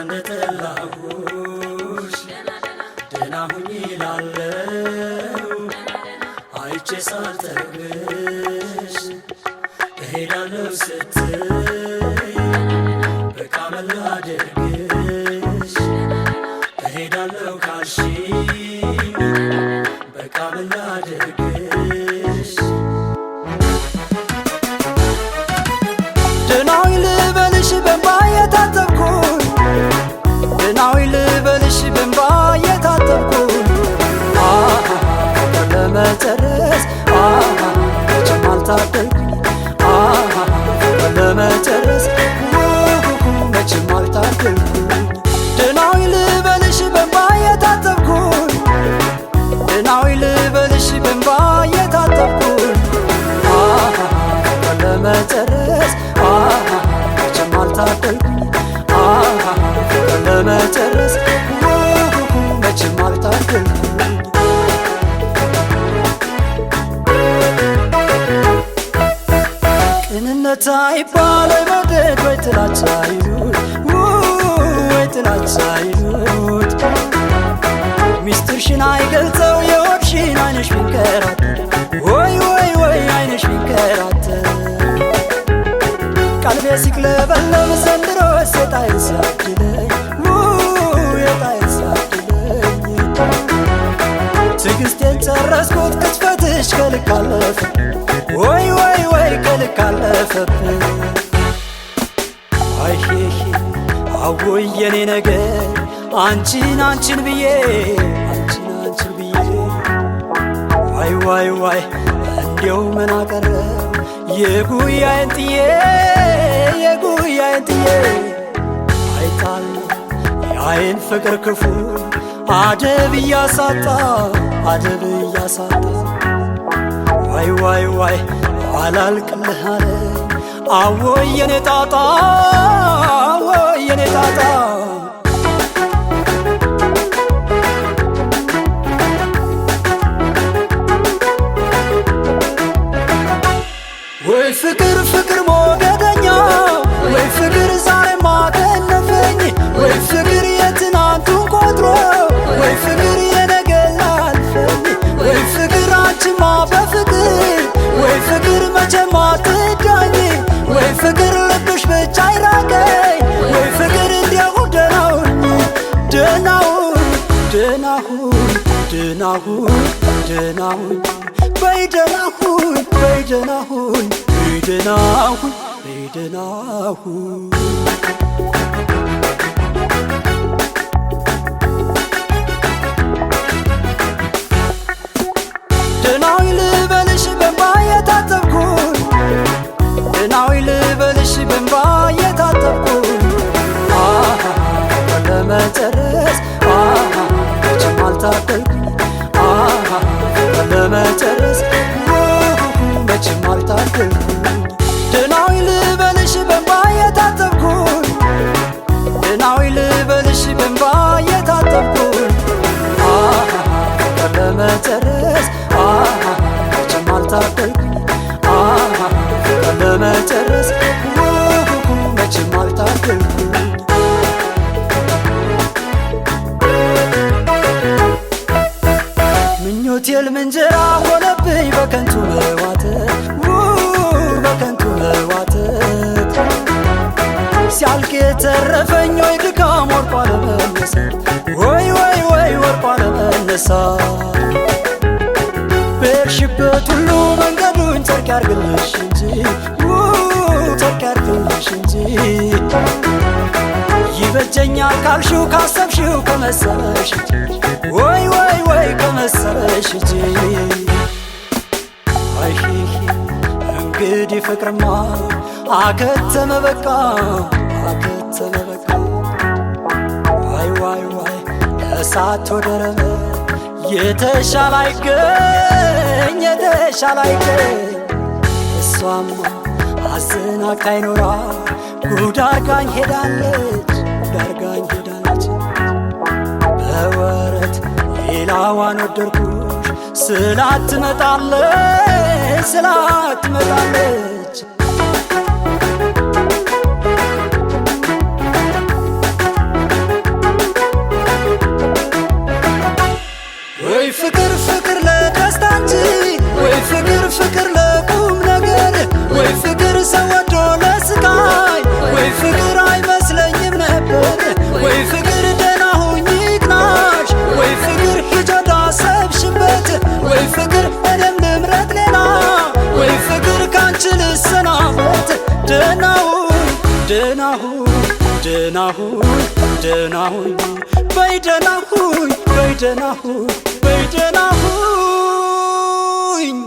እንደጠላሁሽ ደህና ሁኚ እላለሁ አይቼ ሳልጠግብሽ እሄዳለሁ ስትይ በቃ መላደርግሽ እሄዳለሁ ካልሽኝ በቃ መላደርግሽ ደህናዊ ልበልሽ በእንባ የታጠብኩኝ ደህናዊ ልበልሽ በእንባ የታጠብኩኝ ለመጨረስ መቼም አልታደልኩኝ ለመጨረስ መቼም አልታደልኩኝ ደህናዊ ልበልሽ በእንባ የታጠብኩኝ ደህናዊ ልበልሽ በእንባ የታጠብኩኝ ለመጨረስ መቼም አልታደልኩኝ ለመጨረስ መቼም አልታደልኩኝ ቅንነት አይባል ወይ መውደድ ወይ ጥላቻ ይሉት ወይ ጥላቻ ይሉት ሚስጥርሽን አይገልጸው የሆድሽን አይነሽ ቢንከራተት ወይ ወይ ወይ አይነሽ ቢንከራተት ቀልቤ ሲቅለበለብ ዘንድሮ የጣይን ሲያድለኝ የጣይን ሲያድለኝ ትዕግስቴን ጨረስኩት ቅጽበትሽ ከልክ አለፈ ወይ ወይ ወይ ከልክ አለፈብኝ አይሄሄ አወይ የኔ ነገር አንቺን አንቺን ብዬ አንቺን አንቺን ብዬ ዋይ ዋይ ዋይ እንዲያው ምን አቀረው የጉያዬን ጥዬ የጉያዬን ጥዬ አይጣለሁ የአይን ፍቅር ክፉ አደብ እያሳጣ አደብ እያሳጣ ዋይ ዋይ ዋይ አላልቅልህ አለኝ አወይ የኔ ጣጣ አወይ የኔ ጣጣ ወይ ፍቅር ፍቅር ሞገደኛ ወይ ፍቅር ዛሬ ማከነፈኝ ወይ ፍቅር የትናንቱን ቆጥሮ ወይ ፍቅር የነገ ላልፈኝ ወይ ፍቅር አንቺማ በፍቅር ወይ ፍቅር መቼም አትዳኝ ወይ ፍቅር ልብሽ ብቻ አይራቀኝ ወይ ፍቅር እንዲያው ደህናሁኝ ደህናሁኝ ደህናሁኝ ደህናሁኝ ደህናሁኝ በይ ደህናሁኝ በይ ደህናሁኝ በይ ደህናሁኝ በይ ደህናሁኝ ደህናዊ ልበልሽ በእንባ የታጠብኩኝ ደህናዊ ልበልሽ በእንባ የታጠብኩኝ ለመጨረስ መቼም አልታደልኩኝ ለመጨረስ መቼም አልታደልኩኝ ደህናዊ ልበልሽ በእንባ የታጠብኩኝ ደህናዊ ልበልሽ በእንባ የታጠብኩኝ ለመጨረስ መቼም አልታደልኩኝ ለመጨረስ መቼም አልታደልኩኝ ምኞቴ ሕልም እንጀራ ሆነብኝ በከንቱ መዋተት በከንቱ መዋተት ሲያልቅ የተረፈኝ ወይ ድካም ወርቋ ለመነሳት ወይ ወይ ወይ ወርቋ ለመነሳት በሄድሽበት ሁሉ መንገዱን ጨርቅ ያርግልሽ እንጂ ጨርቅ ያርግልሽ እንጂ ይበጀኛል ካልሽው ካሰብሽው ከመሰለሽ ወይ ወይ ወይ ከመሰለሽ እንጂ አይሄሄ እንግዲህ ፍቅርማ አከተመ በቃ አከተመ በቃ ዋይ ዋይ ዋይ ከእሳት ወደ ረመጥ የተሻለ አይገኝ የተሻለ አይገኝ እሷማ አዘናግታኝ ኖራ ጉድ አርጋኝ ሄዳለች ጉድ አርጋኝ ሄዳለች በወረት ሌላዋን ወደድኩሽ ስላት ትመጣለች ስላት ትመጣለች ደህና ሁኝ ደህና ሁኝ በይ ደህና ሁኝ በይ ደህና ሁኝ በይ ደህና ሁኝ